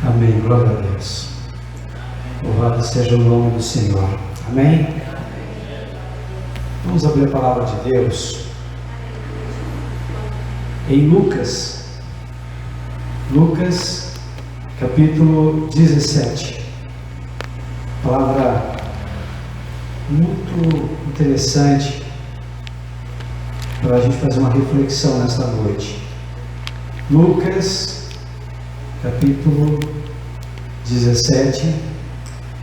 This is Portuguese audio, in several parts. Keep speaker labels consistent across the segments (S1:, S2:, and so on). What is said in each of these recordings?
S1: Amém, glória a Deus. Louvado seja o nome do Senhor. Amém? Vamos abrir a palavra de Deus em Lucas capítulo 17. Palavra muito interessante para a gente fazer uma reflexão nesta noite. Lucas capítulo 17,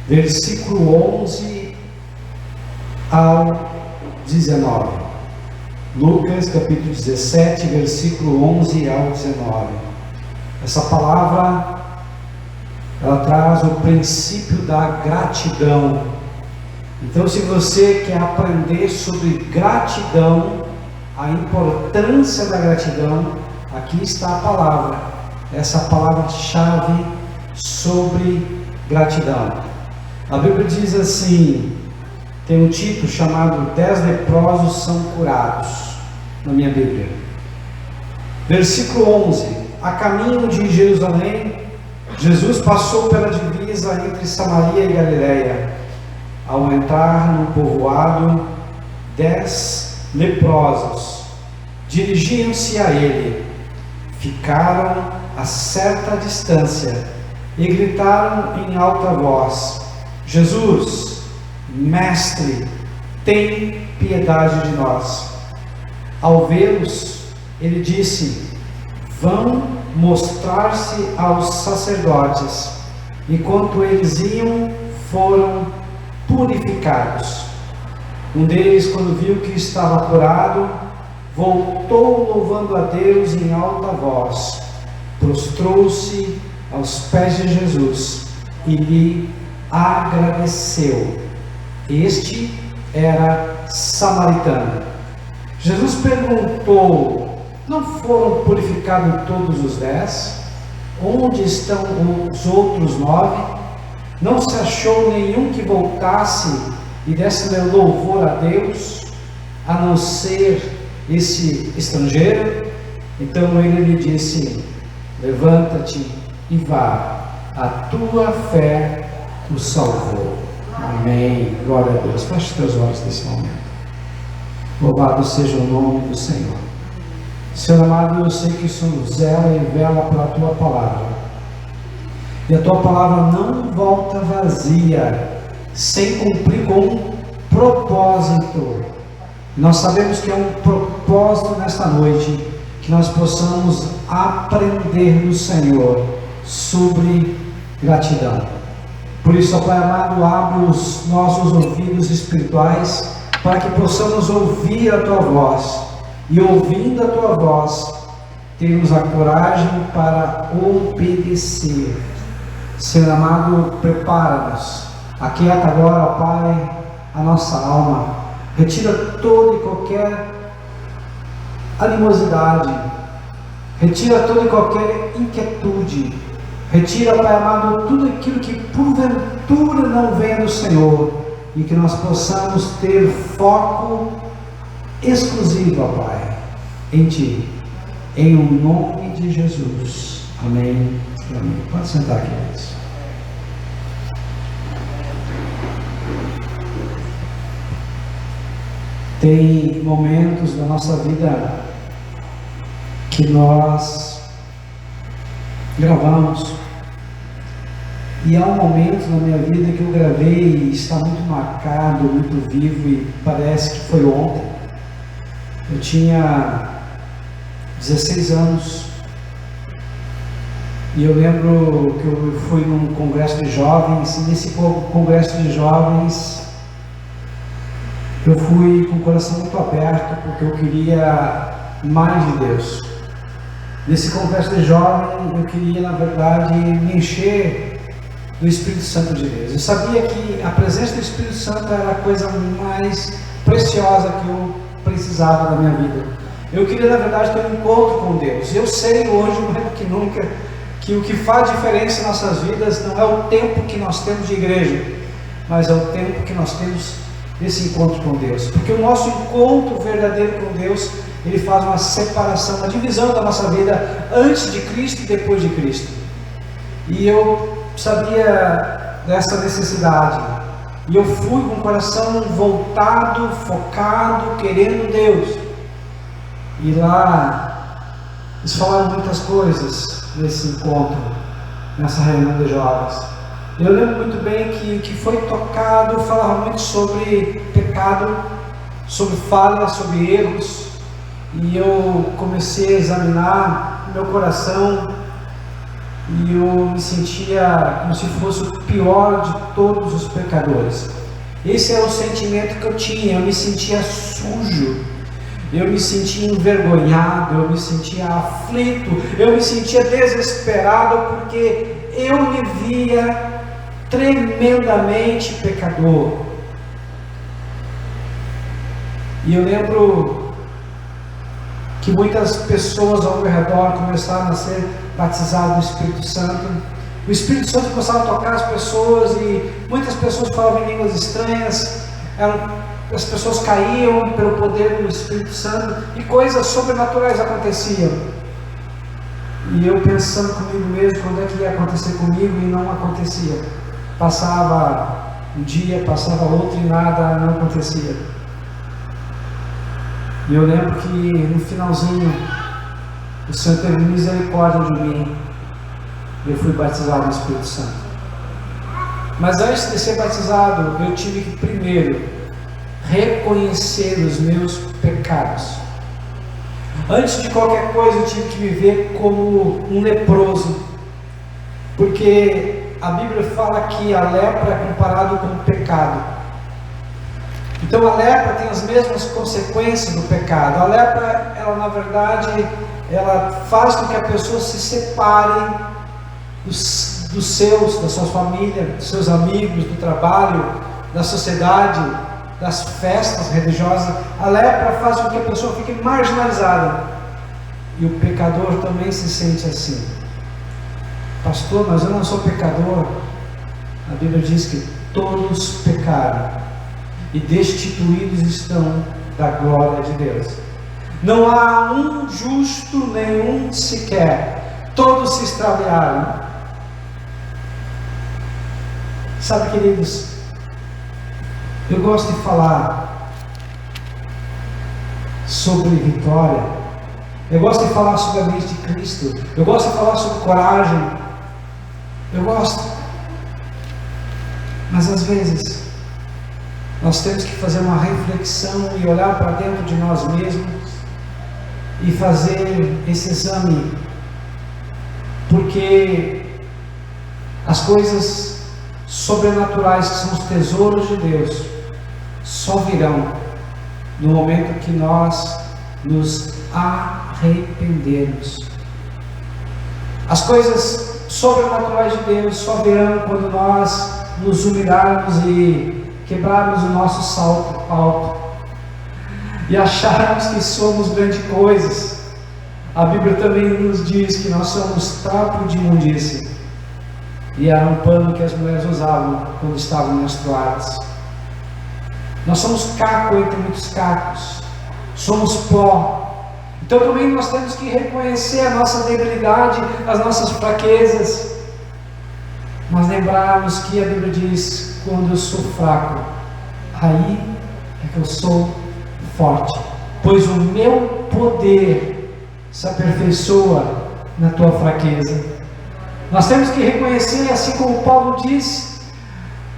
S1: versículo 11 ao 19. Lucas capítulo 17, versículo 11 ao 19. Essa palavra, ela traz o princípio da gratidão. Então, se você quer aprender sobre gratidão, a importância da gratidão, aqui está a palavra. Essa palavra-chave sobre gratidão. A Bíblia diz assim, tem um título chamado 10 leprosos são curados, na minha Bíblia. Versículo 11. A caminho de Jerusalém, Jesus passou pela divisa entre Samaria e Galileia. Ao entrar no povoado, 10 leprosos dirigiam-se a ele. Ficaram a certa distância e gritaram em alta voz: Jesus, Mestre, tem piedade de nós. Ao vê-los, ele disse: vão mostrar-se aos sacerdotes. Enquanto eles iam, foram purificados. Um deles, quando viu que estava curado, voltou louvando a Deus em alta voz, prostrou-se aos pés de Jesus e lhe agradeceu. Este era samaritano. Jesus perguntou: não foram purificados todos os 10? Onde estão os outros 9? Não se achou nenhum que voltasse e desse louvor a Deus, a não ser esse estrangeiro? Então ele lhe disse: levanta-te e vá, a tua fé o salvou. Amém, glória a Deus. Feche teus olhos nesse momento. Louvado seja o nome do Senhor. Senhor amado, eu sei que o Senhor zela e vela para a tua palavra, e a tua palavra não volta vazia, sem cumprir com um propósito. Nós sabemos que é um propósito nesta noite, que nós possamos aprender do Senhor sobre gratidão. Por isso, ó Pai amado, abre os nossos ouvidos espirituais, para que possamos ouvir a Tua voz, e ouvindo a Tua voz, termos a coragem para obedecer. Senhor amado, prepara-nos, aquieta agora, ó Pai, a nossa alma, retira toda e qualquer animosidade, retira toda e qualquer inquietude, retira, Pai amado, tudo aquilo que porventura não venha do Senhor, e que nós possamos ter foco exclusivo, ó Pai, em Ti, em o nome de Jesus. Amém. Amém. Pode sentar aqui, queridos. Tem momentos da nossa vida que nós gravamos, e há um momento na minha vida que eu gravei e está muito marcado, muito vivo, e parece que foi ontem. Eu tinha 16 anos, e eu lembro que eu fui num congresso de jovens, e nesse congresso de jovens eu fui com o coração muito aberto, porque eu queria mais de Deus. Nesse congresso de jovem, eu queria, na verdade, me encher do Espírito Santo de Deus. Eu sabia que a presença do Espírito Santo era a coisa mais preciosa que eu precisava da minha vida. Eu queria, na verdade, ter um encontro com Deus. Eu sei hoje, mais do que nunca, que o que faz diferença em nossas vidas não é o tempo que nós temos de igreja, mas é o tempo que nós temos desse encontro com Deus. Porque o nosso encontro verdadeiro com Deus, ele faz uma separação, uma divisão da nossa vida antes de Cristo e depois de Cristo. E eu sabia dessa necessidade. E eu fui com o coração voltado, focado, querendo Deus. E lá, eles falaram muitas coisas nesse encontro, nessa reunião de jovens. Eu lembro muito bem que o que foi tocado falava muito sobre pecado, sobre falhas, sobre erros. E eu comecei a examinar meu coração e eu me sentia como se fosse o pior de todos os pecadores. Esse é o sentimento que eu tinha. Eu me sentia sujo, eu me sentia envergonhado, eu me sentia aflito, eu me sentia desesperado, porque eu me via tremendamente pecador. E eu lembro que muitas pessoas ao meu redor começaram a ser batizadas no Espírito Santo. O Espírito Santo começava a tocar as pessoas e muitas pessoas falavam em línguas estranhas. As pessoas caíam pelo poder do Espírito Santo e coisas sobrenaturais aconteciam. E eu pensando comigo mesmo, quando é que ia acontecer comigo, e não acontecia. Passava um dia, passava outro e nada não acontecia. E eu lembro que no finalzinho o Senhor teve misericórdia de mim. Eu fui batizado no Espírito Santo. Mas antes de ser batizado, eu tive que primeiro reconhecer os meus pecados. Antes de qualquer coisa, eu tive que me ver como um leproso, porque a Bíblia fala que a lepra é comparado com o pecado. Então a lepra tem as mesmas consequências do pecado. A lepra, ela na verdade, ela faz com que a pessoa se separe da sua família, dos seus amigos, do trabalho, da sociedade, das festas religiosas. A lepra faz com que a pessoa fique marginalizada. E o pecador também se sente assim. Pastor, mas eu não sou pecador. A Bíblia diz que todos pecaram e destituídos estão da glória de Deus. Não há um justo, nenhum sequer. Todos se extraviaram. Sabe, queridos, eu gosto de falar sobre vitória. Eu gosto de falar sobre a mente de Cristo. Eu gosto de falar sobre coragem. Eu gosto. Mas às vezes nós temos que fazer uma reflexão e olhar para dentro de nós mesmos e fazer esse exame, porque as coisas sobrenaturais, que são os tesouros de Deus, só virão no momento que nós nos arrependermos. As coisas sobrenaturais de Deus só virão quando nós nos humilharmos e quebrarmos o nosso salto alto e acharmos que somos grandes coisas. A Bíblia também nos diz que nós somos trapo de imundícia, e era um pano que as mulheres usavam quando estavam menstruadas. Nós somos caco entre muitos cacos, somos pó. Então também nós temos que reconhecer a nossa debilidade, as nossas fraquezas, mas lembrarmos que a Bíblia diz: quando eu sou fraco, aí é que eu sou forte, pois o meu poder se aperfeiçoa na tua fraqueza. Nós temos que reconhecer, assim como Paulo disse: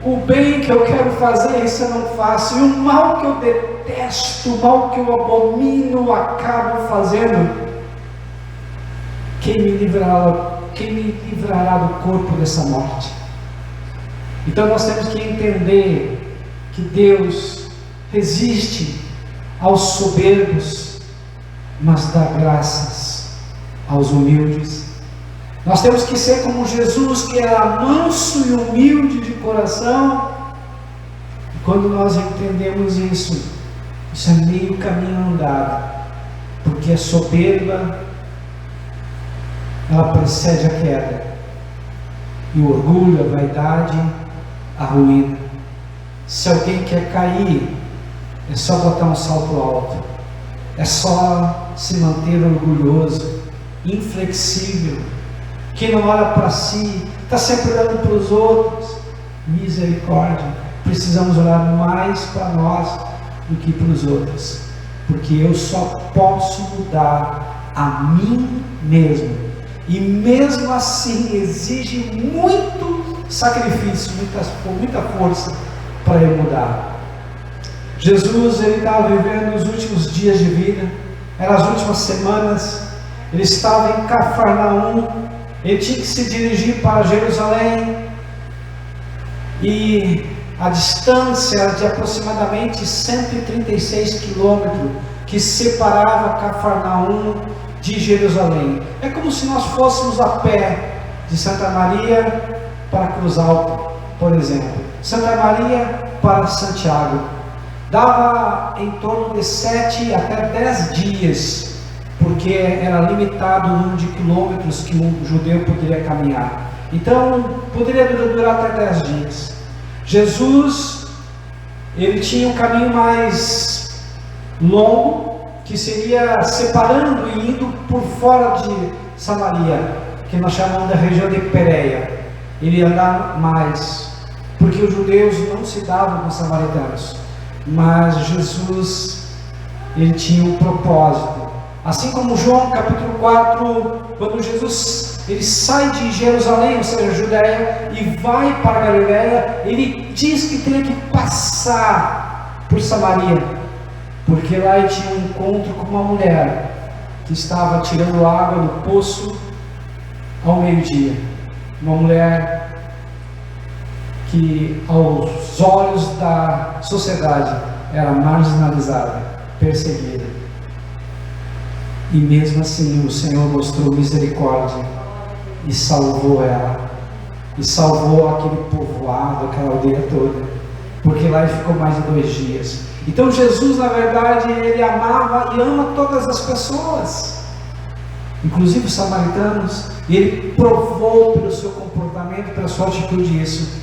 S1: o bem que eu quero fazer, isso eu não faço, e o mal que eu detesto, o mal que eu abomino, acabo fazendo. Quem me livrará do corpo dessa morte? Então nós temos que entender que Deus resiste aos soberbos, mas dá graças aos humildes. Nós temos que ser como Jesus, que era manso e humilde de coração. E quando nós entendemos isso é meio caminho andado, porque a soberba, ela precede a queda, e o orgulho, a vaidade, a ruína. Se alguém quer cair, é só botar um salto alto, é só se manter orgulhoso, inflexível, quem não olha para si, está sempre olhando para os outros. Misericórdia, precisamos olhar mais para nós do que para os outros, porque eu só posso mudar a mim mesmo, e mesmo assim exige muito sacrifício, muita força para eu mudar. Jesus, ele estava vivendo os últimos dias de vida, eram as últimas semanas, ele estava em Cafarnaum, ele tinha que se dirigir para Jerusalém, e a distância era de aproximadamente 136 quilômetros, que separava Cafarnaum de Jerusalém. É como se nós fôssemos a pé de Santa Maria para Cruz Alta, por exemplo, Santa Maria para Santiago, dava em torno de 7 até 10 dias, porque era limitado o número de quilômetros que um judeu poderia caminhar. Então poderia durar até 10 dias. Jesus, ele tinha um caminho mais longo, que seria separando e indo por fora de Samaria, que nós chamamos da região de Pérea. Ele ia andar mais, porque os judeus não se davam com os samaritanos, mas Jesus, ele tinha um propósito. Assim como João capítulo 4, quando Jesus ele sai de Jerusalém, ou seja, Judeia, e vai para a Galileia, ele diz que tem que passar por Samaria, porque lá ele tinha um encontro com uma mulher que estava tirando água do poço ao meio-dia. Uma mulher que aos olhos da sociedade era marginalizada, perseguida, e mesmo assim o Senhor mostrou misericórdia e salvou ela, e salvou aquele povoado, aquela aldeia toda, porque lá ele ficou mais de 2 dias. Então Jesus, na verdade, ele amava e ama todas as pessoas, inclusive os samaritanos, e ele provou pelo seu comportamento, pela sua atitude isso.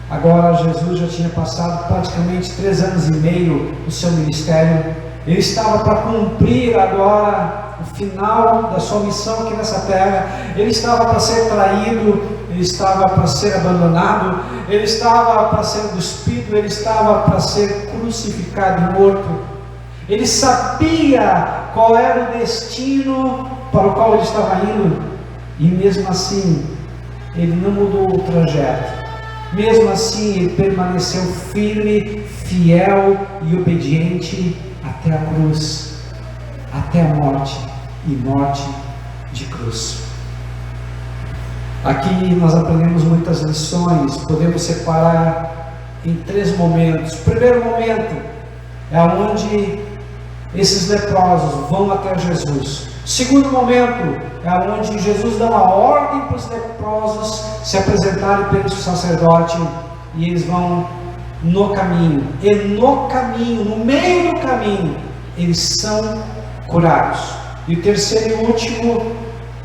S1: Agora Jesus já tinha passado praticamente 3 anos e meio o seu ministério, ele estava para cumprir agora o final da sua missão aqui nessa terra. Ele estava para ser traído, ele estava para ser abandonado, ele estava para ser cuspido, ele estava para ser crucificado e morto. Ele sabia qual era o destino para o qual ele estava indo, e mesmo assim ele não mudou o trajeto. Mesmo assim ele permaneceu firme, fiel e obediente até a cruz, até a morte, e morte de cruz. Aqui nós aprendemos muitas lições, podemos separar em 3 momentos. O primeiro momento é onde esses leprosos vão até Jesus. O segundo momento é onde Jesus dá uma ordem para os leprosos se apresentarem perante o sacerdote, e eles vão no caminho, e no caminho, no meio do caminho, eles são curados. E o terceiro e último,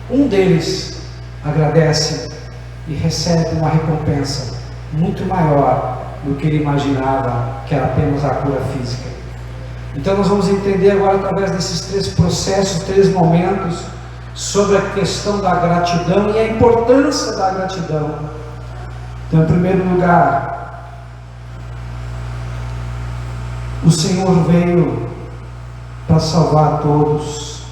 S1: um deles agradece e recebe uma recompensa muito maior do que ele imaginava, que era apenas a cura física. Então nós vamos entender agora, através desses 3 processos, 3 momentos, sobre a questão da gratidão e a importância da gratidão. Então, em primeiro lugar, o Senhor veio para salvar todos.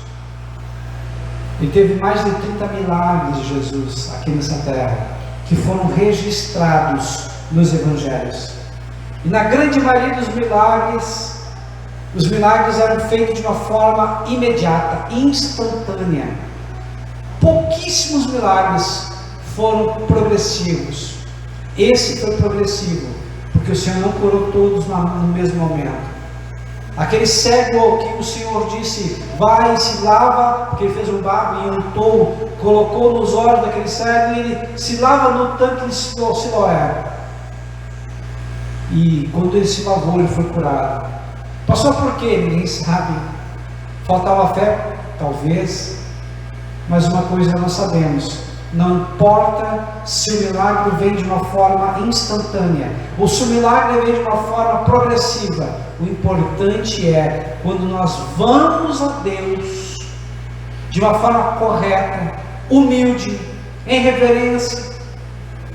S1: Ele teve mais de 30 milagres de Jesus aqui nessa terra, que foram registrados nos evangelhos. E na grande maioria dos milagres, os milagres eram feitos de uma forma imediata, instantânea. Pouquíssimos milagres foram progressivos. Esse foi progressivo, porque o Senhor não curou todos no mesmo momento. Aquele cego que o Senhor disse, vai e se lava, porque ele fez um barro e untou, colocou nos olhos daquele cego, e ele se lava no tanque de Siloé. E quando ele se lavou, ele foi curado. Passou por quê? Ninguém sabe. Faltava fé? Talvez. Mas uma coisa nós sabemos: não importa se o milagre vem de uma forma instantânea ou se o milagre vem de uma forma progressiva, o importante é quando nós vamos a Deus de uma forma correta, humilde, em reverência,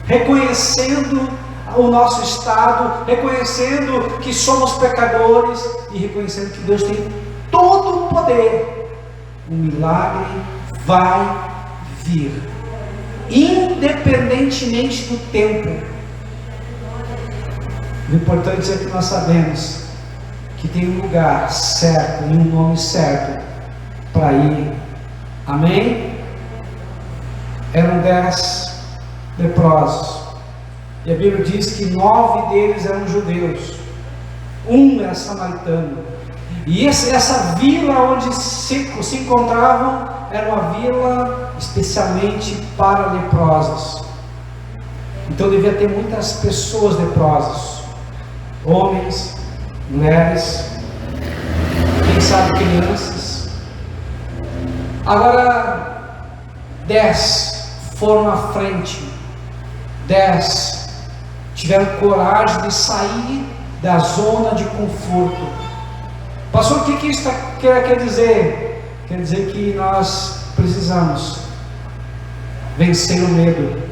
S1: reconhecendo o nosso estado, reconhecendo que somos pecadores e reconhecendo que Deus tem todo o poder, o milagre vai vir, independentemente do tempo. O importante é que nós sabemos que tem um lugar certo e um nome certo para ir. Amém? Eram 10 leprosos, e a Bíblia diz que 9 deles eram judeus, um era samaritano, e essa vila onde se encontravam era uma vila especialmente para leprosos. Então devia ter muitas pessoas leprosas, homens, mulheres, quem sabe crianças. Agora 10 foram à frente, 10 tiveram coragem de sair da zona de conforto. Pastor, o que isso quer dizer? Quer dizer que nós precisamos vencer o medo.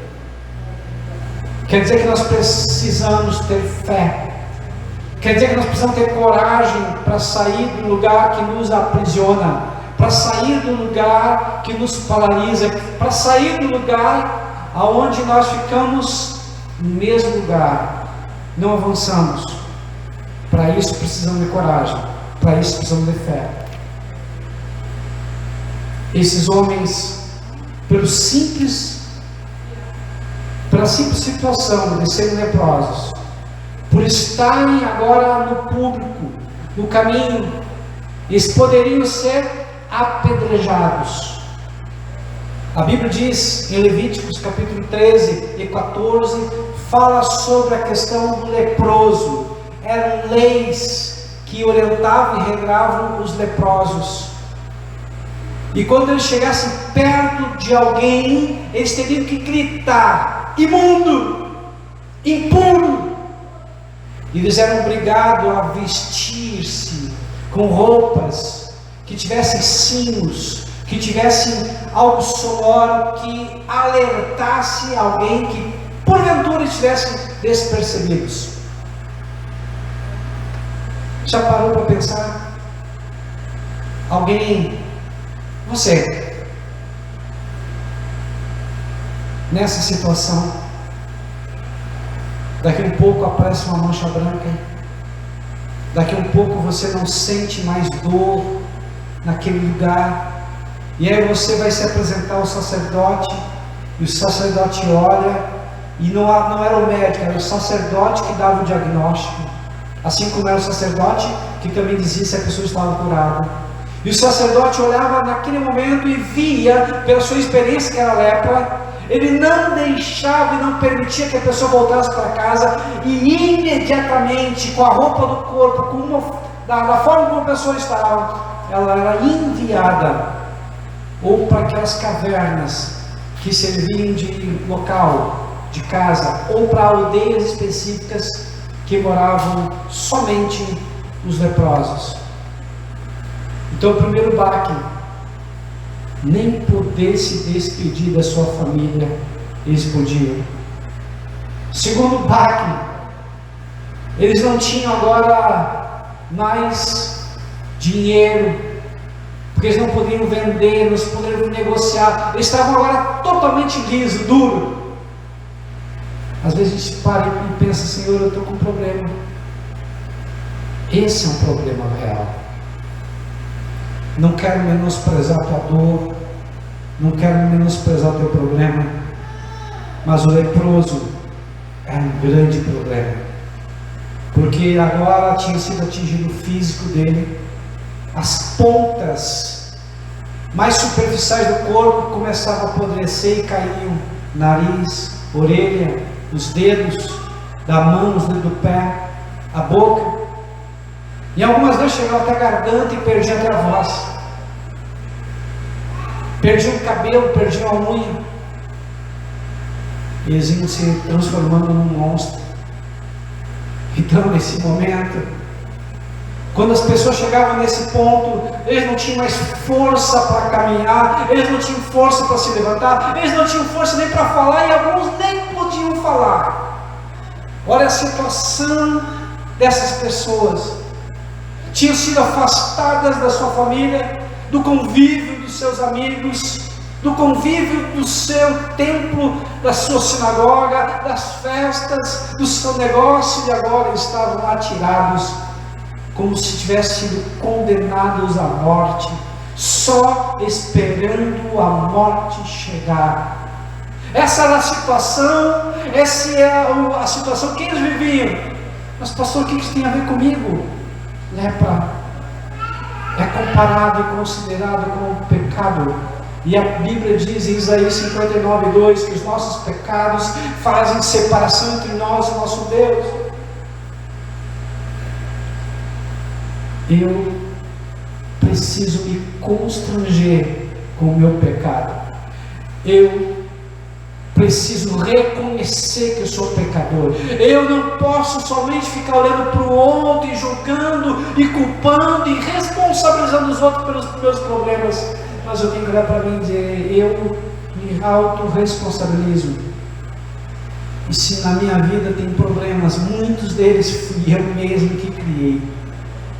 S1: Quer dizer que nós precisamos ter fé. Quer dizer que nós precisamos ter coragem para sair do lugar que nos aprisiona, para sair do lugar que nos paralisa, para sair do lugar aonde nós ficamos no mesmo lugar, não avançamos. Para isso precisamos de coragem, para isso precisamos de fé. Esses homens, pela simples situação de serem leprosos, por estarem agora no público, no caminho, eles poderiam ser apedrejados. A Bíblia diz em Levíticos capítulo 13 e 14, fala sobre a questão do leproso. Eram leis que orientavam e regravam os leprosos, e quando eles chegassem perto de alguém, eles teriam que gritar: imundo, impuro. E eles eram obrigados a vestir-se com roupas que tivessem sinos, que tivessem algo sonoro que alertasse alguém que porventura estivessem despercebidos. Já parou para pensar? Alguém, você, nessa situação, daqui a um pouco aparece uma mancha branca, daqui a um pouco você não sente mais dor naquele lugar, e aí você vai se apresentar ao sacerdote, e o sacerdote olha, e não era o médico, era o sacerdote que dava o diagnóstico, assim como era o sacerdote que também dizia se a pessoa estava curada. E o sacerdote olhava naquele momento e via, pela sua experiência, que era lepra. Ele não deixava e não permitia que a pessoa voltasse para casa, e imediatamente, com a roupa do corpo, da forma como a pessoa estava, ela era enviada ou para aquelas cavernas que serviam de local, de casa, ou para aldeias específicas que moravam somente os leprosos. Então, o primeiro baque, nem poder se despedir da sua família eles podiam. Segundo baque, eles não tinham agora mais dinheiro, porque eles não podiam vender, não podiam negociar, eles estavam agora totalmente liso, duro. Às vezes a gente para e pensa: Senhor, eu estou com um problema. Esse é um problema real. Não quero menosprezar a tua dor, não quero menosprezar o teu problema, mas o leproso é um grande problema, porque agora tinha sido atingido o físico dele, as pontas mais superficiais do corpo começavam a apodrecer e caíam: nariz, orelha, os dedos da mão, os dedos do pé, a boca. E algumas vezes chegava até a garganta e perdia até a voz, perdiam o cabelo, perdiam a unha, e eles iam se transformando num monstro. Então, nesse momento, Quando as pessoas chegavam nesse ponto, eles não tinham mais força para caminhar, eles não tinham força para se levantar, eles não tinham força nem para falar, e alguns nem podiam falar. Olha a situação dessas pessoas. Tinham sido afastadas da sua família, do convívio dos seus amigos, do convívio do seu templo, da sua sinagoga, das festas, do seu negócio, e agora estavam atirados, como se tivessem sido condenados à morte, só esperando a morte chegar. Essa era a situação, essa é a situação que eles viviam. Mas pastor, o que isso tem a ver comigo? Lepra é comparado e considerado como pecado, e a Bíblia diz em Isaías 59:2 que os nossos pecados fazem separação entre nós e o nosso Deus. Eu preciso me constranger com o meu pecado. Eu preciso reconhecer que eu sou pecador. Eu não posso somente ficar olhando para o outro e julgando e culpando e responsabilizando os outros pelos meus problemas, mas eu tenho que olhar para mim e dizer: eu me autorresponsabilizo. E se na minha vida tem problemas, muitos deles fui eu mesmo que criei,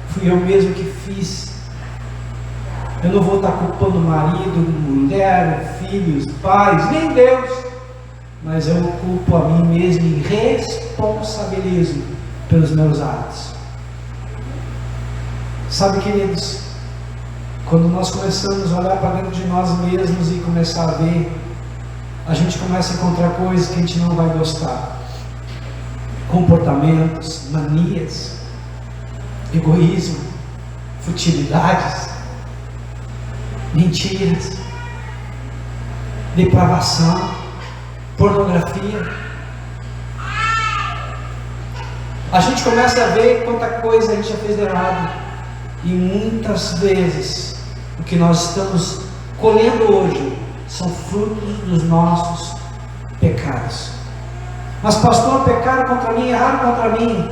S1: fui eu mesmo que fiz. Eu não vou estar culpando marido, mulher, filhos, pais, nem Deus, mas eu culpo a mim mesmo e responsabilizo pelos meus atos. Sabe, queridos, quando nós começamos a olhar para dentro de nós mesmos e começar a ver, a gente começa a encontrar coisas que a gente não vai gostar. Comportamentos, manias, egoísmo, futilidades, mentiras, depravação, pornografia. A gente começa a ver quanta coisa a gente já fez de errado, e muitas vezes o que nós estamos colhendo hoje são frutos dos nossos pecados. Mas pastor, pecaram contra mim, erraram contra mim.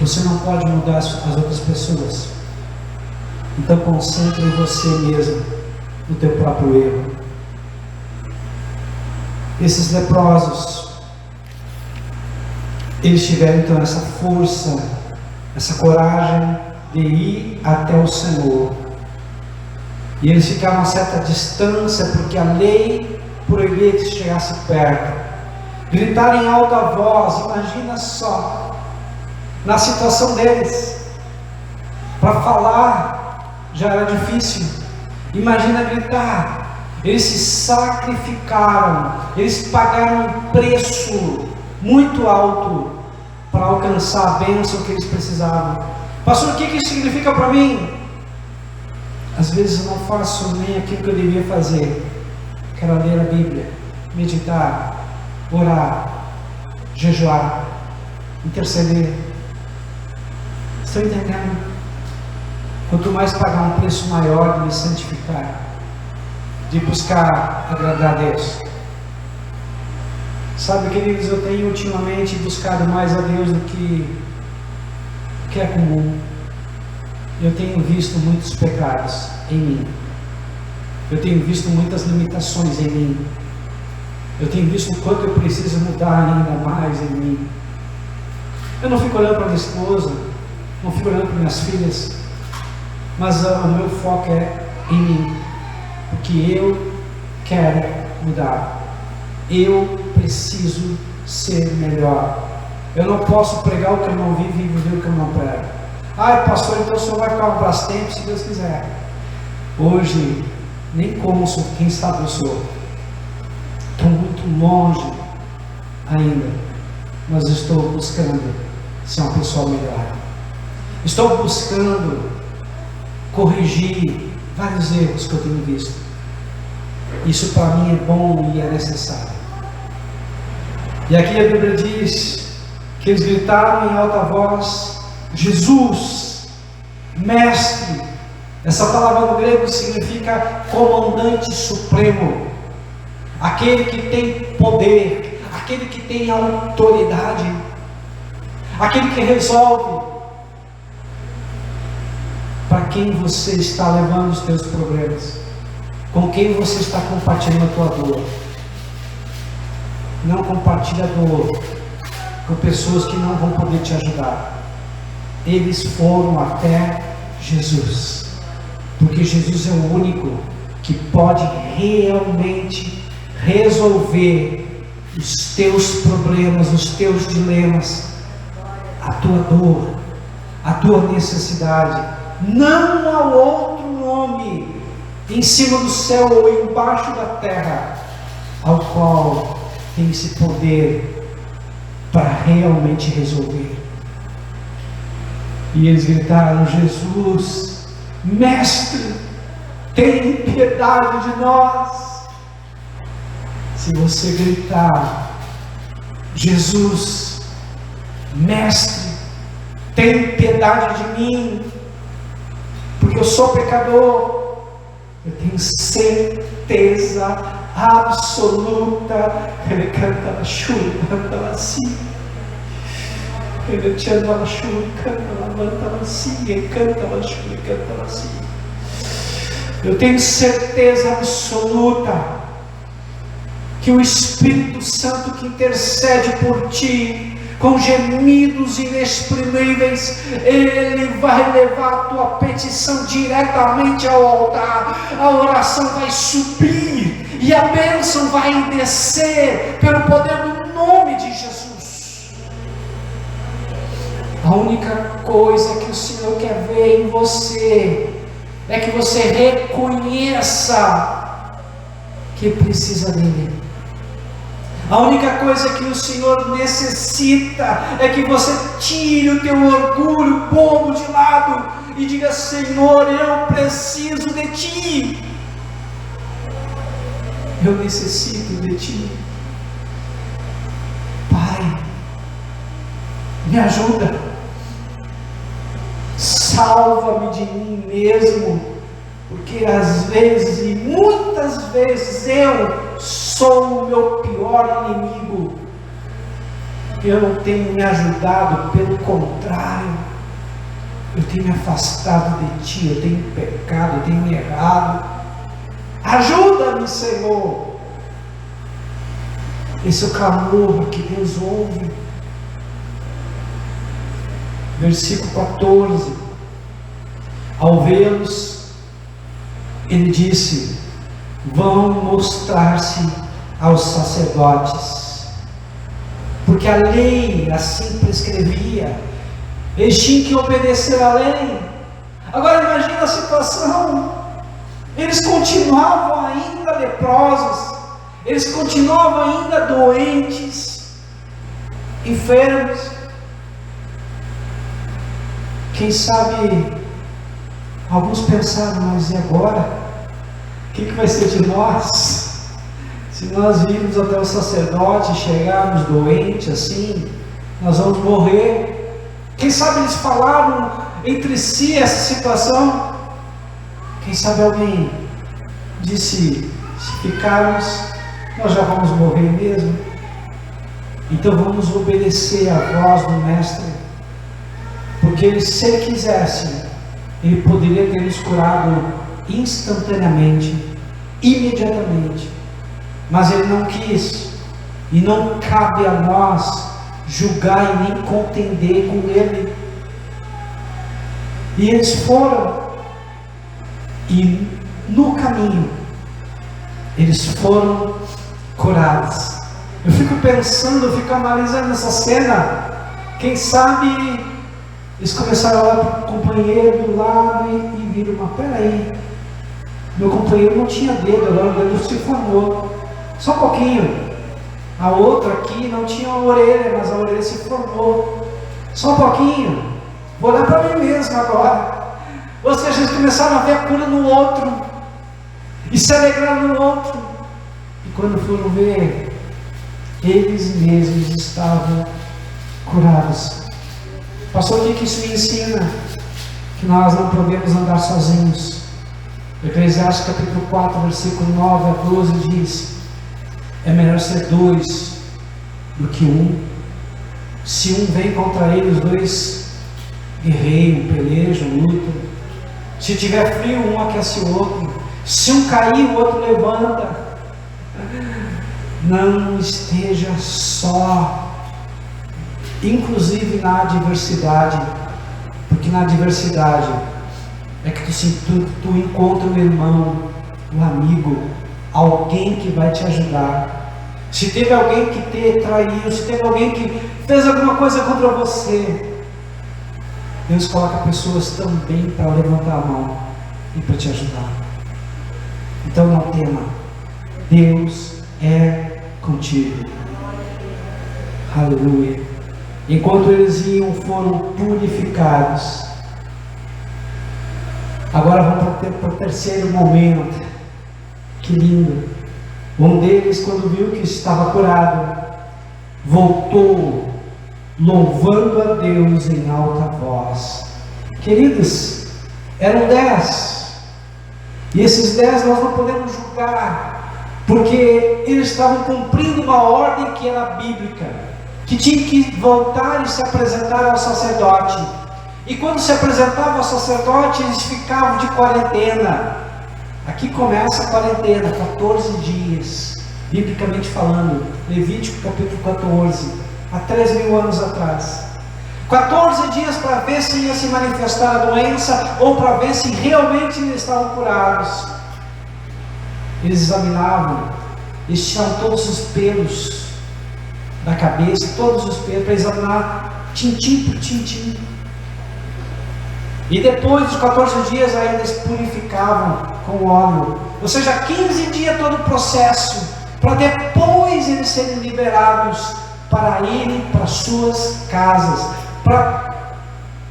S1: Você não pode mudar as outras pessoas, então concentre em você mesmo, no teu próprio erro. Esses leprosos, eles tiveram então essa força, essa coragem de ir até o Senhor, e eles ficaram a certa distância, porque a lei proibia que se chegasse perto. Gritaram em alta voz, imagina só, na situação deles, para falar já era difícil, imagina gritar. Eles se sacrificaram, eles pagaram um preço muito alto para alcançar a bênção que eles precisavam. Pastor, o que isso significa para mim? Às vezes eu não faço nem aquilo que eu devia fazer. Quero ler a Bíblia, meditar, orar, jejuar, interceder. Estão entendendo? Quanto mais pagar um preço maior de me santificar, de buscar agradar a Deus. Sabe, queridos, eu tenho ultimamente buscado mais a Deus do que é comum. Eu tenho visto muitos pecados em mim. Eu tenho visto muitas limitações em mim. Eu tenho visto o quanto eu preciso mudar ainda mais em mim. Eu não fico olhando para minha esposa, não fico olhando para minhas filhas, mas o meu foco é em mim, porque eu quero mudar. Eu preciso ser melhor. Eu não posso pregar o que eu não vivo e viver o que eu não prego. Ai, pastor, então o senhor vai ficar um braço tempo, se Deus quiser. Hoje, nem como quem sabe eu sou. Estou muito longe ainda, mas estou buscando ser uma pessoa melhor. Estou buscando corrigir vários erros que eu tenho visto. Isso para mim é bom e é necessário. E aqui a Bíblia diz que eles gritaram em alta voz: Jesus, Mestre. Essa palavra no grego significa comandante supremo, aquele que tem poder, aquele que tem autoridade. aquele que resolve. Para quem você está levando os teus problemas? Com quem você está compartilhando a tua dor? Não compartilhe a dor com pessoas que não vão poder te ajudar. Eles foram até Jesus, porque Jesus é o único que pode realmente resolver os teus problemas, os teus dilemas, a tua dor, a tua necessidade. Não há outro nome em cima do céu ou embaixo da terra ao qual tem esse poder para realmente resolver. E eles gritaram: Jesus, Mestre, tem piedade de nós. Se você gritar: Jesus, Mestre, tem piedade de mim, porque eu sou pecador, eu tenho certeza absoluta. Ele canta a chuva, canta assim. Ele te anda a chuva, canta assim. Ele canta a chuva, canta assim. Eu tenho certeza absoluta que o Espírito Santo que intercede por ti, com gemidos inexprimíveis, Ele vai levar a tua petição diretamente ao altar. A oração vai subir e a bênção vai descer pelo poder do nome de Jesus. A única coisa que o Senhor quer ver em você é que você reconheça que precisa dEle. A única coisa que o Senhor necessita é que você tire o teu orgulho bobo de lado e diga: Senhor, eu preciso de Ti. Eu necessito de Ti. Pai, me ajuda. Salva-me de mim mesmo, porque às vezes, e muitas vezes, eu sou o meu pior inimigo. Eu não tenho me ajudado, pelo contrário, eu tenho me afastado de Ti, eu tenho pecado, eu tenho me errado. Ajuda-me, Senhor. Esse é o clamor que Deus ouve. Versículo 14: ao vê-los, Ele disse: vão mostrar-se aos sacerdotes, porque a lei assim prescrevia. Eles tinham que obedecer à lei. Agora imagina a situação: eles continuavam ainda leprosos, eles continuavam ainda doentes, enfermos. Quem sabe alguns pensaram: mas e agora? O que vai ser de nós? Se nós irmos até o sacerdote e chegarmos doentes assim, nós vamos morrer. Quem sabe eles falaram entre si essa situação? Quem sabe alguém disse: se ficarmos, nós já vamos morrer mesmo. Então vamos obedecer à voz do Mestre, porque se Ele quisesse, Ele poderia ter nos curado instantaneamente, imediatamente, mas Ele não quis, e não cabe a nós julgar e nem contender com Ele. E eles foram, e no caminho eles foram curados. Eu fico pensando, eu fico analisando essa cena. Quem sabe eles começaram a olhar para o companheiro do lado e viram: mas peraí, meu companheiro não tinha dedo, agora o dedo se formou, só um pouquinho. A outra aqui não tinha uma orelha, mas a orelha se formou, só um pouquinho. Vou olhar para mim mesmo agora. Ou seja, eles começaram a ver a cura no outro e se alegraram no outro. E quando foram ver, eles mesmos estavam curados. Pastor, o que isso me ensina? Que nós não podemos andar sozinhos. Eclesiastes capítulo 4, versículo 9 a 12 diz: é melhor ser dois do que um, Se um vem contra ele, os dois guerreiam, pelejam, lutam. Se tiver frio, um aquece o outro. Se um cair, o outro levanta. Não esteja só, inclusive na adversidade, porque na adversidade é que tu encontra um irmão, um amigo, alguém que vai te ajudar. Se teve alguém que te traiu, se teve alguém que fez alguma coisa contra você, Deus coloca pessoas também para levantar a mão e para te ajudar. Então não tema, Deus é contigo. Aleluia. Enquanto eles iam, foram purificados. Agora vamos para o terceiro momento. Que lindo. Um deles, quando viu que estava curado, voltou louvando a Deus em alta voz. Queridos, eram 10. E esses 10 nós não podemos julgar, porque eles estavam cumprindo uma ordem que era bíblica, que tinha que voltar e se apresentar ao sacerdote. E quando se apresentava ao sacerdote, eles ficavam de quarentena. Aqui começa a quarentena, 14 dias, biblicamente falando, Levítico capítulo 14, há 3.000 anos atrás. 14 dias para ver se ia se manifestar a doença, ou para ver se realmente eles estavam curados. Eles examinavam, eles tiravam todos os pelos da cabeça, todos os pelos, para examinar tintim por tintim. E depois dos 14 dias ainda eles purificavam com óleo. Ou seja, 15 dias todo o processo, para depois eles serem liberados para irem para suas casas, para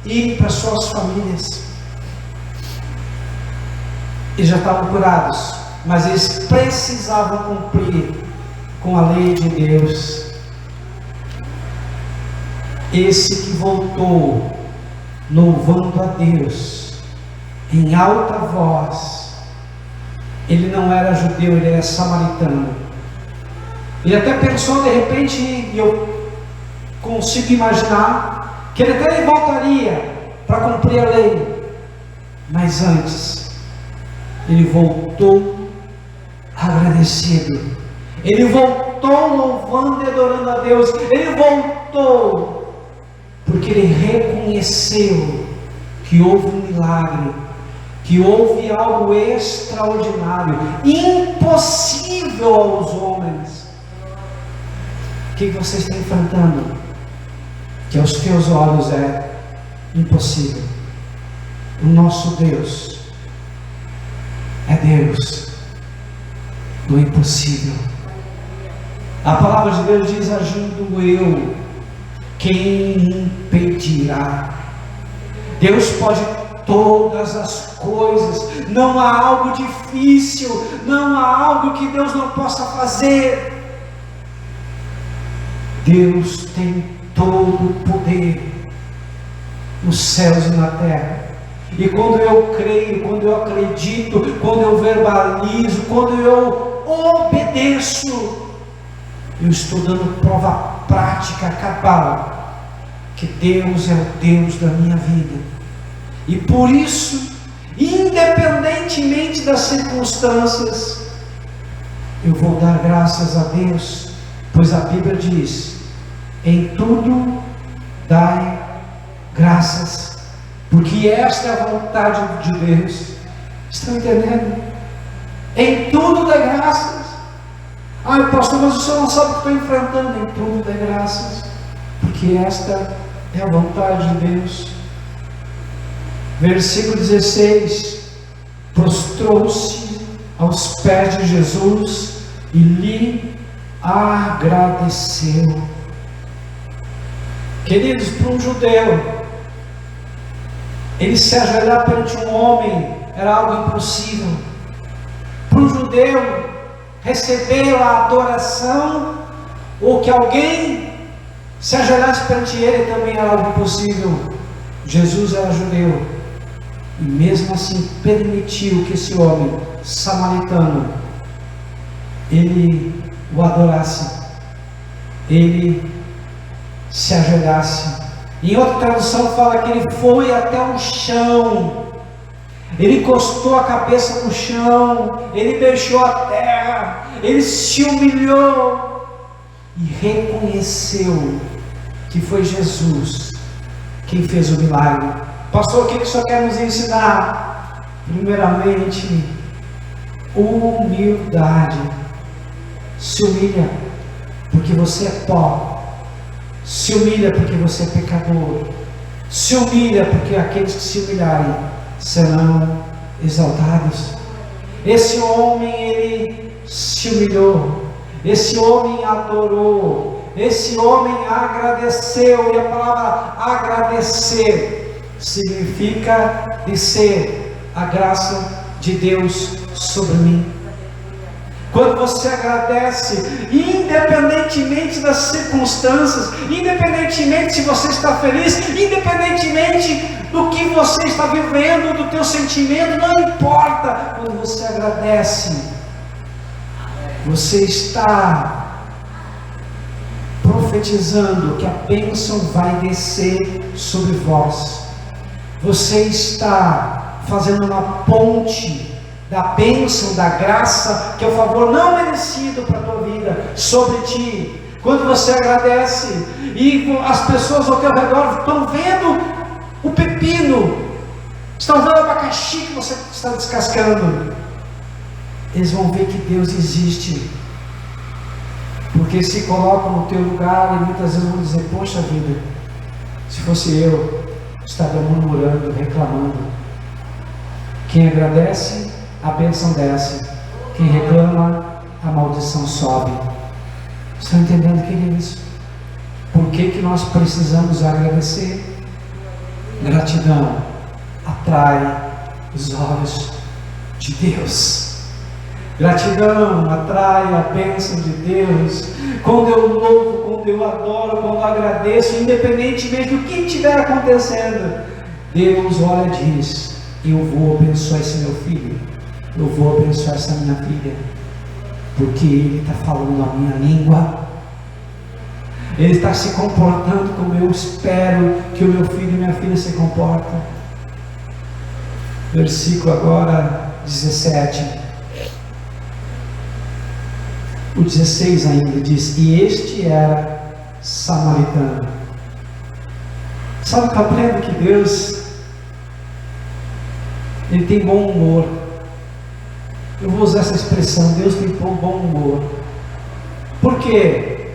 S1: irem para suas famílias. Eles já estavam curados, mas eles precisavam cumprir com a lei de Deus. Esse que voltou louvando a Deus em alta voz, ele não era judeu, ele era samaritano. Ele até pensou de repente, e eu consigo imaginar, que ele até voltaria para cumprir a lei, mas antes ele voltou agradecido, ele voltou louvando e adorando a Deus, ele voltou porque ele reconheceu que houve um milagre, que houve algo extraordinário, impossível aos homens. O que você está enfrentando, que aos teus olhos é impossível? O nosso Deus é Deus do impossível. A palavra de Deus diz: agindo eu, quem impedirá? Deus pode todas as coisas, não há algo difícil, não há algo que Deus não possa fazer. Deus tem todo o poder nos céus e na terra. E quando eu creio, quando eu acredito, quando eu verbalizo, quando eu obedeço, eu estou dando prova prática, cabal, que Deus é o Deus da minha vida. E por isso, independentemente das circunstâncias, eu vou dar graças a Deus, pois a Bíblia diz: em tudo dai graças, porque esta é a vontade de Deus. Estão entendendo? Em tudo dai graças. Ai, pastor, mas o senhor não sabe o que estou enfrentando. Em tudo dai graças, porque esta é a vontade de Deus. Versículo 16: prostrou-se aos pés de Jesus e lhe agradeceu. Queridos, para um judeu, ele se ajoelhar perante um homem era algo impossível. Para um judeu receber a adoração, ou que alguém se ajoelhasse perante ele, também era algo impossível. Jesus era judeu, e mesmo assim permitiu que esse homem samaritano, ele o adorasse, ele se ajoelhasse. Em outra tradução fala que ele foi até o chão, ele encostou a cabeça no chão, ele beijou a terra, ele se humilhou e reconheceu que foi Jesus quem fez o milagre. Pastor, o que o senhor quer nos ensinar? Primeiramente, humildade. Se humilha porque você é pó. Se humilha porque você é pecador. Se humilha porque aqueles que se humilharem serão exaltados. Esse homem, ele se humilhou. Esse homem adorou. Esse homem agradeceu. E a palavra agradecer significa descer a graça de Deus sobre mim. Quando você agradece, independentemente das circunstâncias, independentemente se você está feliz, independentemente do que você está vivendo, do teu sentimento, não importa. Quando você agradece, você está profetizando que a bênção vai descer sobre vós. Você está fazendo uma ponte da bênção, da graça, que é o favor não merecido para a tua vida, sobre ti. Quando você agradece, e as pessoas ao teu redor estão vendo o pepino, estão vendo o abacaxi que você está descascando, eles vão ver que Deus existe, porque se colocam no teu lugar e muitas vezes vão dizer: poxa vida, se fosse eu, estaria murmurando, reclamando. Quem agradece, a bênção desce. Quem reclama, a maldição sobe. Estão entendendo, queridos? Por que nós precisamos agradecer? Gratidão atrai os olhos de Deus. Gratidão atrai a bênção de Deus. Quando eu louvo, quando eu adoro, quando eu agradeço, independentemente do que estiver acontecendo, Deus olha e diz: eu vou abençoar esse meu filho, eu vou abençoar essa minha filha, porque ele está falando a minha língua, ele está se comportando como eu espero que o meu filho e minha filha se comportem. Versículo agora 17. O 16 ainda diz: e este era samaritano. Sabe que eu aprendo que Deus, Ele tem bom humor. Eu vou usar essa expressão: Deus tem bom humor. Por quê?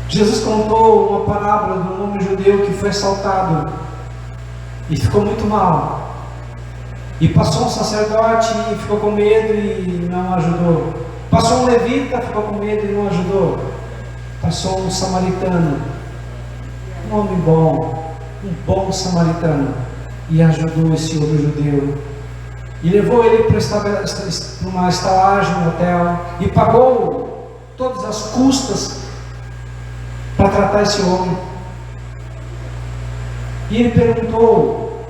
S1: Jesus contou uma parábola de um homem judeu que foi assaltado e ficou muito mal. E passou um sacerdote e ficou com medo e não ajudou. Passou um levita, ficou com medo e não ajudou. Passou um samaritano, um homem bom, um bom samaritano, e ajudou esse outro judeu. E levou ele para uma estalagem, um hotel, e pagou todas as custas para tratar esse homem. E ele perguntou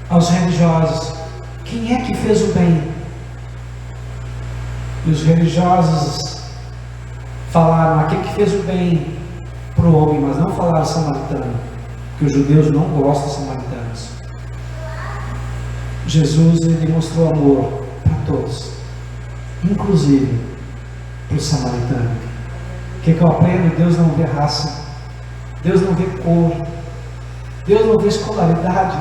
S1: aos religiosos: quem é que fez o bem? E os religiosos falaram: aquele que fez o bem para o homem, mas não falaram samaritano, porque os judeus não gostam de samaritanos. Jesus, ele mostrou amor para todos, inclusive para o samaritano. O que eu aprendo? Deus não vê raça, Deus não vê cor, Deus não vê escolaridade,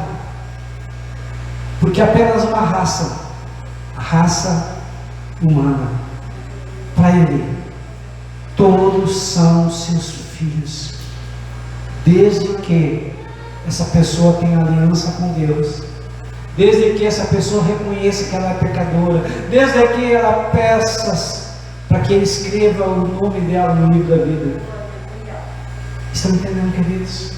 S1: porque apenas uma raça, a raça humana, para Ele todos são seus filhos, desde que essa pessoa tenha aliança com Deus, desde que essa pessoa reconheça que ela é pecadora, desde que ela peça para que Ele escreva o nome dela no livro da vida. Estão entendendo, queridos?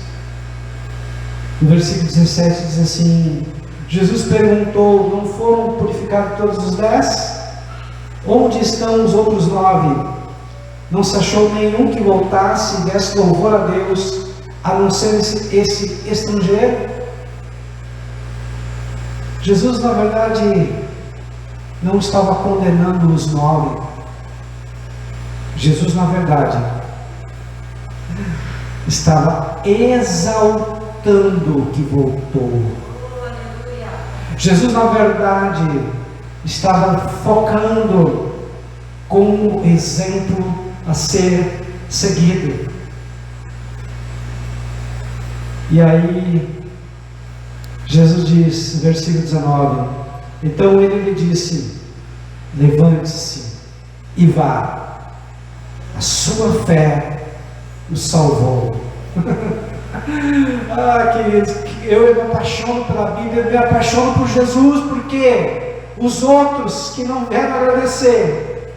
S1: No versículo 17 diz assim: Jesus perguntou: não foram purificados todos os 10? Onde estão os outros 9? Não se achou nenhum que voltasse e desse louvor a Deus, a não ser esse estrangeiro? Jesus, na verdade, não estava condenando os 9. Jesus, na verdade, estava exaltando que voltou. Jesus, na verdade, estava focando como exemplo a ser seguido. E aí, Jesus diz, versículo 19: então ele lhe disse: levante-se e vá, a sua fé o salvou. Queridos, eu me apaixono pela Bíblia, eu me apaixono por Jesus, porque os outros que não vieram agradecer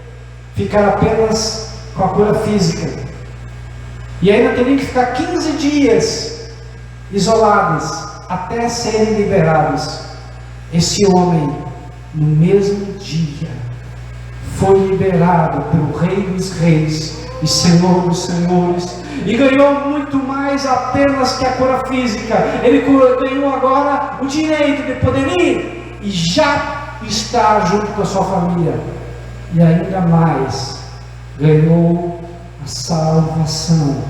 S1: ficaram apenas com a cura física, e ainda teriam que ficar 15 dias isolados até serem liberados. Esse homem, no mesmo dia, foi liberado pelo Rei dos Reis e Senhor dos Senhores, e ganhou muito mais apenas que a cura física. Ele ganhou agora o direito de poder ir e já estar junto com a sua família, e ainda mais ganhou a salvação.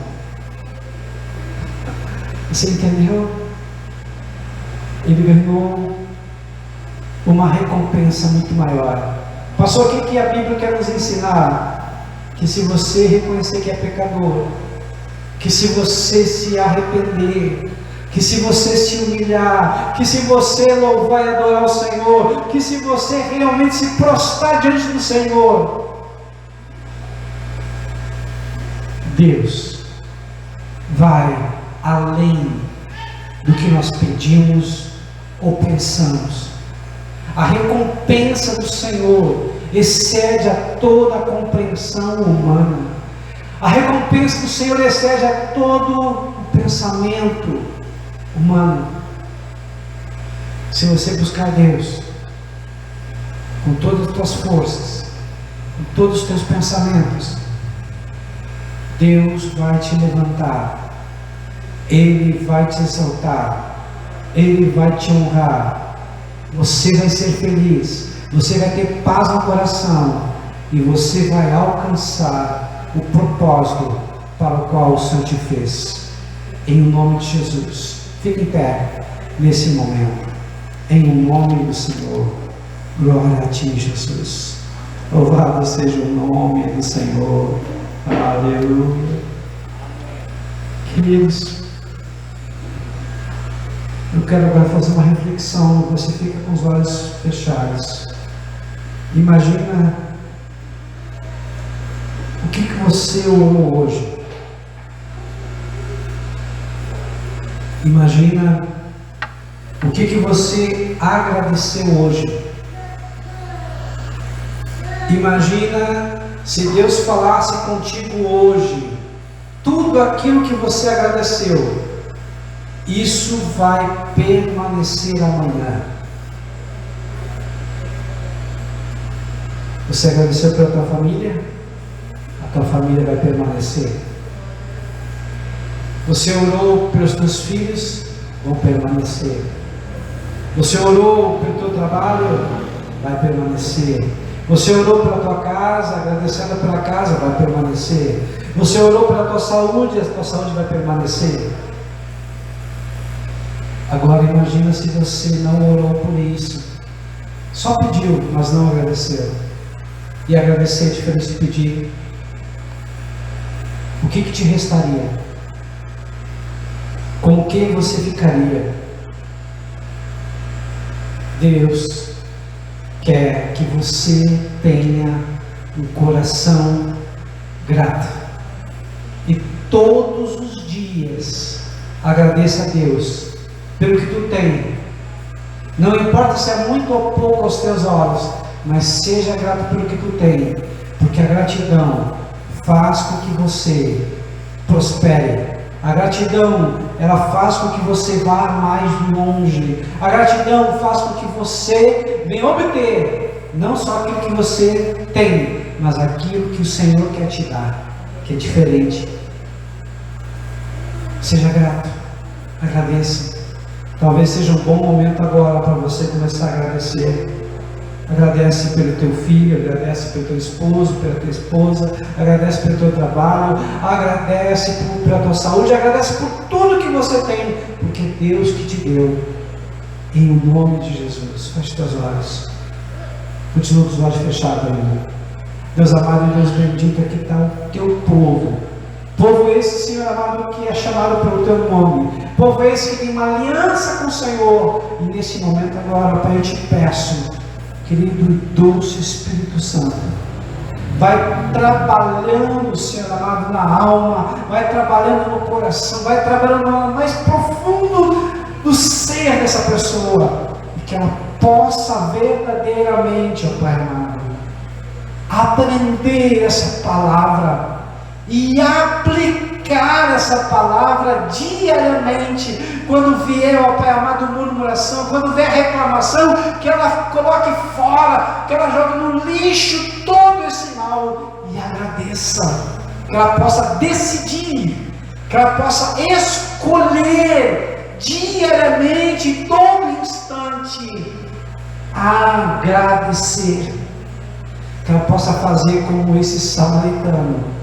S1: Você entendeu? Ele ganhou uma recompensa muito maior. Passou aqui que a Bíblia quer nos ensinar que se você reconhecer que é pecador, que se você se arrepender, que se você se humilhar, que se você louvar e adorar o Senhor, que se você realmente se prostrar diante do Senhor, Deus vai além do que nós pedimos ou pensamos. A recompensa do Senhor excede a toda a compreensão humana. A recompensa do Senhor excede a todo o pensamento humano. Se você buscar Deus com todas as tuas forças, com todos os teus pensamentos, Deus vai te levantar, Ele vai te exaltar, Ele vai te honrar. Você vai ser feliz, você vai ter paz no coração, e você vai alcançar o propósito para o qual o Senhor te fez. Em nome de Jesus, fique em pé nesse momento, em nome do Senhor. Glória a ti, Jesus. Louvado seja o nome do Senhor. Aleluia. Queridos, eu quero agora fazer uma reflexão. Você fica com os olhos fechados. Imagina o que você orou hoje. Imagina o que você agradeceu hoje. Imagina se Deus falasse contigo hoje, tudo aquilo que você agradeceu, isso vai permanecer amanhã. Você agradeceu pela tua família? A tua família vai permanecer. Você orou pelos teus filhos? Vão permanecer. Você orou pelo teu trabalho? Vai permanecer. Você orou pela tua casa, agradecendo pela casa? Vai permanecer. Você orou pela tua saúde? A tua saúde vai permanecer. Agora imagina se você não orou por isso, só pediu, mas não agradeceu. E agradecer é diferente de pedir. O que te restaria? Com quem você ficaria? Deus quer que você tenha um coração grato, e todos os dias agradeça a Deus pelo que tu tem. Não importa se é muito ou pouco aos teus olhos, mas seja grato pelo que tu tem, porque a gratidão faz com que você prospere. A gratidão, ela faz com que você vá mais longe. A gratidão faz com que você venha obter não só aquilo que você tem, mas aquilo que o Senhor quer te dar, que é diferente. Seja grato, agradeça. Talvez seja um bom momento agora para você começar a agradecer. Agradece pelo teu filho, agradece pelo teu esposo, pela tua esposa, agradece pelo teu trabalho, agradece pela tua saúde, agradece por tudo que você tem, porque é Deus que te deu, em nome de Jesus. Feche teus olhos, continua com os olhos fechados ainda. Deus amado e Deus bendito, aqui está o teu povo. Povo esse, Senhor amado, que é chamado pelo teu nome. Povo esse que tem uma aliança com o Senhor. E nesse momento agora, Pai, eu te peço, querido e doce Espírito Santo, vai trabalhando, Senhor amado, na alma, vai trabalhando no coração, vai trabalhando no mais profundo do ser dessa pessoa, e que ela possa verdadeiramente, ó Pai amado, aprender essa palavra e aplicar essa palavra diariamente. Quando vier, ó Pai amado, murmuração, quando vier reclamação, que ela coloque fora, que ela jogue no lixo todo esse mal e agradeça, que ela possa decidir, que ela possa escolher diariamente, todo instante, agradecer, que ela possa fazer como esse samaritano,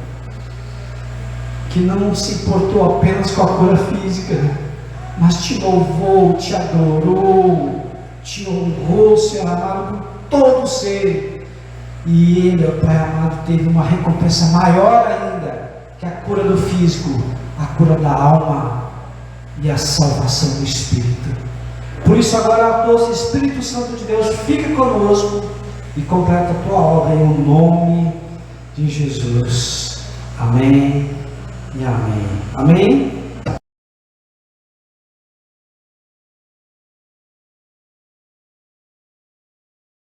S1: que não se importou apenas com a cura física, mas te louvou, te adorou, te honrou, Senhor amado, com todo o ser. E ele, ó Pai amado, teve uma recompensa maior ainda, que a cura do físico, a cura da alma e a salvação do Espírito. Por isso agora, doce Espírito Santo de Deus, fica conosco e completa a tua obra em nome de Jesus. Amém e amém. Amém.